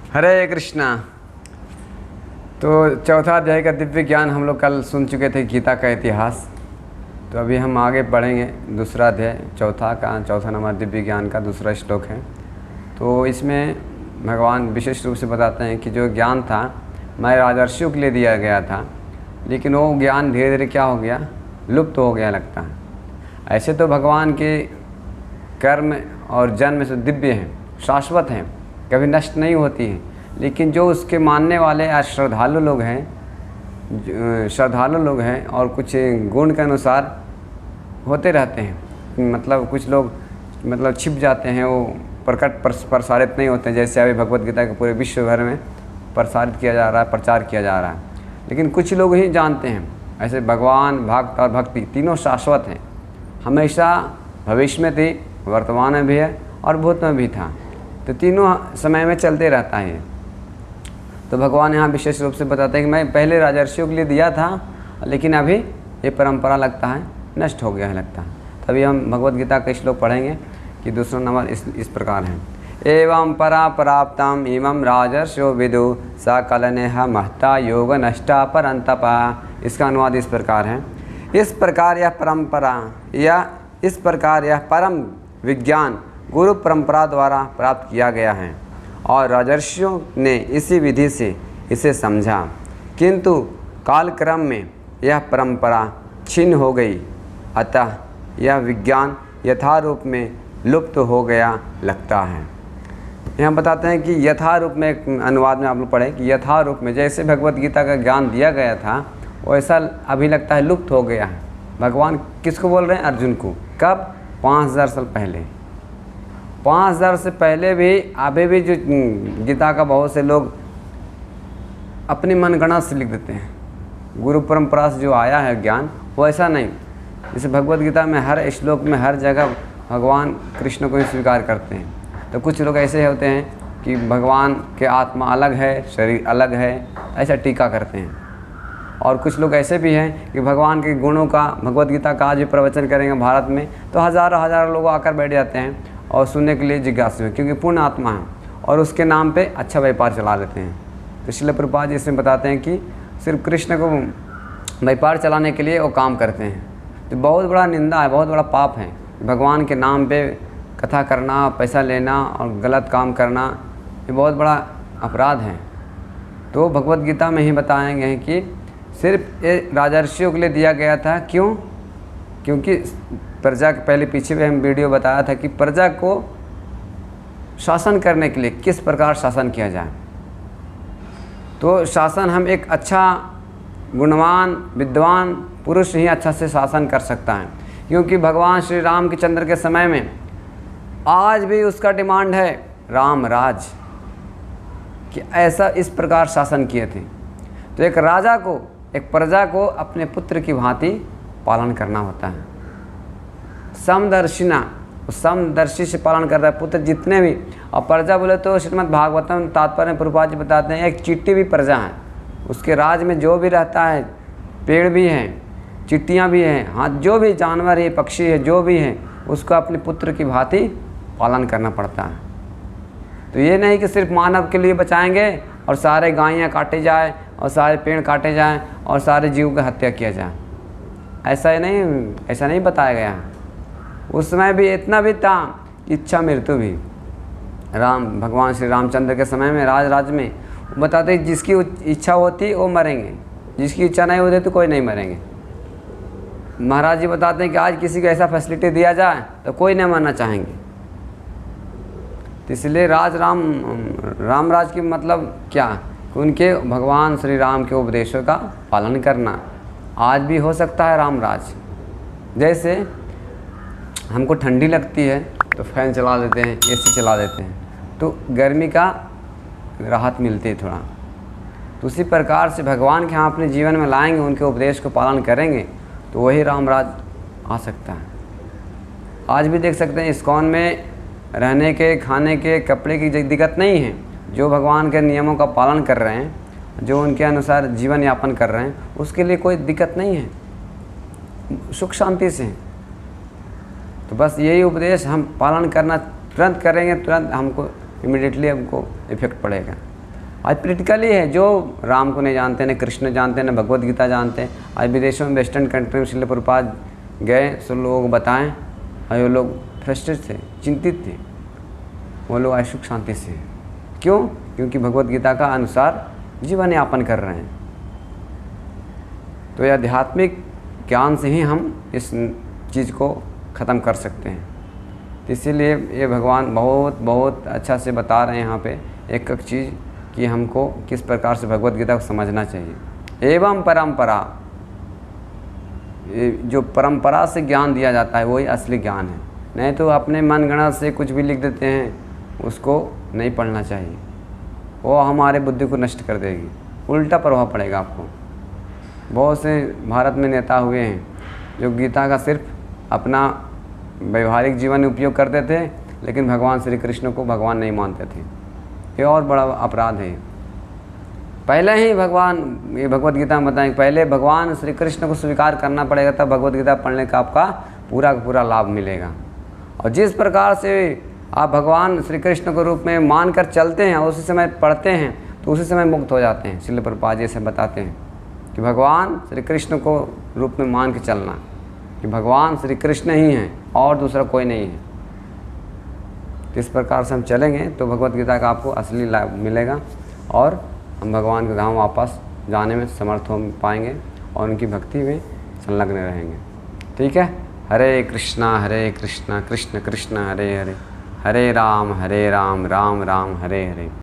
हरे कृष्णा। तो चौथा अध्याय का दिव्य ज्ञान हम लोग कल सुन चुके थे, गीता का इतिहास। तो अभी हम आगे बढ़ेंगे। दूसरा अध्याय चौथा नंबर दिव्य ज्ञान का दूसरा श्लोक है। तो इसमें भगवान विशेष रूप से बताते हैं कि जो ज्ञान था मैं राजर्षियों के लिए दिया गया था, लेकिन वो ज्ञान धीरे धीरे क्या हो गया, लुप्त हो गया लगता है। ऐसे तो भगवान के कर्म और जन्म से दिव्य हैं, शाश्वत हैं, कभी नष्ट नहीं होती हैं। लेकिन जो उसके मानने वाले या श्रद्धालु लोग हैं और कुछ गुण के अनुसार होते रहते हैं, मतलब कुछ लोग छिप जाते हैं, वो प्रसारित नहीं होते हैं। जैसे अभी भगवत गीता के पूरे विश्व भर में प्रसारित किया जा रहा है, प्रचार किया जा रहा है, लेकिन कुछ लोग ही जानते हैं। ऐसे भगवान, भक्त और भक्ति तीनों शाश्वत हैं, हमेशा भविष्य में थी, वर्तमान में भी है और भूत में भी था। तो तीनों समय में चलते रहता है। तो भगवान यहाँ विशेष रूप से बताते हैं कि मैं पहले राजर्षियों के लिए दिया था, लेकिन अभी ये परंपरा लगता है नष्ट हो गया है लगता है। तभी हम भगवत गीता का श्लोक पढ़ेंगे कि दूसरा नंबर इस प्रकार है। एवं परा प्राप्तम इमं राजर्षियो विदु स कलनेह महता योग नष्टा परंतपा। इसका अनुवाद इस प्रकार है। इस प्रकार यह परम विज्ञान गुरु परंपरा द्वारा प्राप्त किया गया है और राजर्षियों ने इसी विधि से इसे समझा, किंतु कालक्रम में यह परंपरा छिन्न हो गई, अतः यह विज्ञान यथारूप में लुप्त हो गया लगता है। यहाँ बताते हैं कि यथारूप में, एक अनुवाद में आप लोग पढ़ें कि यथारूप में जैसे भगवत गीता का ज्ञान दिया गया था वैसा अभी लगता है लुप्त हो गया है। भगवान किसको बोल रहे हैं? अर्जुन को। कब? 5000 साल पहले। 5000 से पहले भी अभी भी जो गीता का बहुत से लोग अपनी मनगणना से लिख देते हैं। गुरु परंपरा से जो आया है ज्ञान वो ऐसा नहीं। जैसे भगवत गीता में हर श्लोक में हर जगह भगवान कृष्ण को ही स्वीकार करते हैं। तो कुछ लोग ऐसे होते हैं कि भगवान के आत्मा अलग है, शरीर अलग है, ऐसा टीका करते हैं। और कुछ लोग ऐसे भी हैं कि भगवान के गुणों का, भगवत गीता का आज भी प्रवचन करेंगे भारत में तो हज़ारों लोग आकर बैठ जाते हैं और सुनने के लिए जिज्ञासु हैं, क्योंकि पूर्ण आत्मा है और उसके नाम पे अच्छा व्यापार चला लेते हैं। तो श्रील प्रभुपाद जी इसमें बताते हैं कि सिर्फ कृष्ण को व्यापार चलाने के लिए वो काम करते हैं। तो बहुत बड़ा निंदा है, बहुत बड़ा पाप है। भगवान के नाम पे कथा करना, पैसा लेना और गलत काम करना, ये बहुत बड़ा अपराध है। तो भगवत गीता में ही बताएंगे हैं कि सिर्फ ये राजर्षियों के लिए दिया गया था। क्यों? क्योंकि प्रजा के पहले पीछे भी हम वीडियो बताया था कि प्रजा को शासन करने के लिए किस प्रकार शासन किया जाए। तो शासन हम एक अच्छा गुणवान विद्वान पुरुष ही अच्छा से शासन कर सकता है, क्योंकि भगवान श्री राम चंद्र के समय में आज भी उसका डिमांड है राम राज, कि ऐसा इस प्रकार शासन किए थे। तो एक राजा को, एक प्रजा को अपने पुत्र की भांति पालन करना होता है। समदर्शी से पालन करता है पुत्र जितने भी। और प्रजा बोले तो श्रीमद् भागवतम तात्पर्य में प्रभुपाद जी बताते हैं एक चींटी भी प्रजा है। उसके राज में जो भी रहता है, पेड़ भी हैं, चींटियाँ भी हैं, हाँ जो भी जानवर है, पक्षी है, जो भी है, उसको अपने पुत्र की भांति पालन करना पड़ता है। तो ये नहीं कि सिर्फ मानव के लिए बचाएंगे और सारे गायें काटे जाए और सारे पेड़ काटे जाएं और सारे जीव की हत्या किया जाए, ऐसा नहीं बताया गया है। उस समय भी इतना भी था, इच्छा मृत्यु भी। भगवान श्री रामचंद्र के समय में राज में बताते जिसकी इच्छा होती वो मरेंगे, जिसकी इच्छा नहीं होती तो कोई नहीं मरेंगे। महाराज जी बताते हैं कि आज किसी को ऐसा फैसिलिटी दिया जाए तो कोई नहीं मरना चाहेंगे। तो इसलिए राम राज की मतलब क्या, उनके भगवान श्री राम के उपदेशों का पालन करना। आज भी हो सकता है राम राज। जैसे हमको ठंडी लगती है तो फैन चला देते हैं, एसी चला देते हैं, तो गर्मी का राहत मिलती है थोड़ा। तो उसी प्रकार से भगवान के यहाँ अपने जीवन में लाएंगे, उनके उपदेश को पालन करेंगे तो वही राम राज आ सकता है। आज भी देख सकते हैं इस्कॉन में रहने के, खाने के, कपड़े की दिक्कत नहीं है। जो भगवान के नियमों का पालन कर रहे हैं, जो उनके अनुसार जीवन यापन कर रहे हैं, उसके लिए कोई दिक्कत नहीं है, सुख शांति से। तो बस यही उपदेश हम पालन करना तुरंत करेंगे, तुरंत हमको इमीडिएटली हमको इफेक्ट पड़ेगा। आज प्रैक्टिकली है, जो राम को नहीं जानते, न कृष्ण जानते, न भगवत गीता जानते। आज विदेशों में वेस्टर्न कंट्री में श्रील प्रभुपाद गए, सब लोगों को बताएं, और वो लोग फ्रस्ट्रेट थे, चिंतित थे, वो लोग आज सुख शांति से हैं। क्यों? क्योंकि भगवत गीता का अनुसार जीवन यापन कर रहे हैं। तो ये आध्यात्मिक ज्ञान से ही हम इस चीज़ को ख़त्म कर सकते हैं। तो इसीलिए ये भगवान बहुत बहुत अच्छा से बता रहे हैं यहाँ पे एक एक चीज़ कि हमको किस प्रकार से भगवत गीता को समझना चाहिए। एवं परंपरा, जो परंपरा से ज्ञान दिया जाता है वही असली ज्ञान है। नहीं तो अपने मनगढ़ंत से कुछ भी लिख देते हैं, उसको नहीं पढ़ना चाहिए, वो हमारे बुद्धि को नष्ट कर देगी, उल्टा प्रभाव पड़ेगा आपको। बहुत से भारत में नेता हुए हैं जो गीता का सिर्फ अपना व्यवहारिक जीवन में उपयोग करते थे, लेकिन भगवान श्री कृष्ण को भगवान नहीं मानते थे। ये और बड़ा अपराध है। पहले ही भगवान ये भगवत गीता में बताएं, पहले भगवान श्री कृष्ण को स्वीकार करना पड़ेगा, तब भगवत गीता पढ़ने का आपका पूरा का पूरा लाभ मिलेगा। और जिस प्रकार से आप भगवान श्री कृष्ण को रूप में मान कर चलते हैं और उसी समय पढ़ते हैं, तो उसी समय मुक्त हो जाते हैं। श्रील प्रभुपाद जी से बताते हैं कि भगवान श्री कृष्ण को रूप में मान के चलना, कि भगवान श्री कृष्ण ही हैं और दूसरा कोई नहीं है। तो इस प्रकार से हम चलेंगे तो भगवत गीता का आपको असली लाभ मिलेगा और हम भगवान के धाम वापस जाने में समर्थ हो पाएंगे और उनकी भक्ति में संलग्न रहेंगे। ठीक है। हरे कृष्णा कृष्ण कृष्ण हरे हरे, हरे राम राम राम हरे हरे।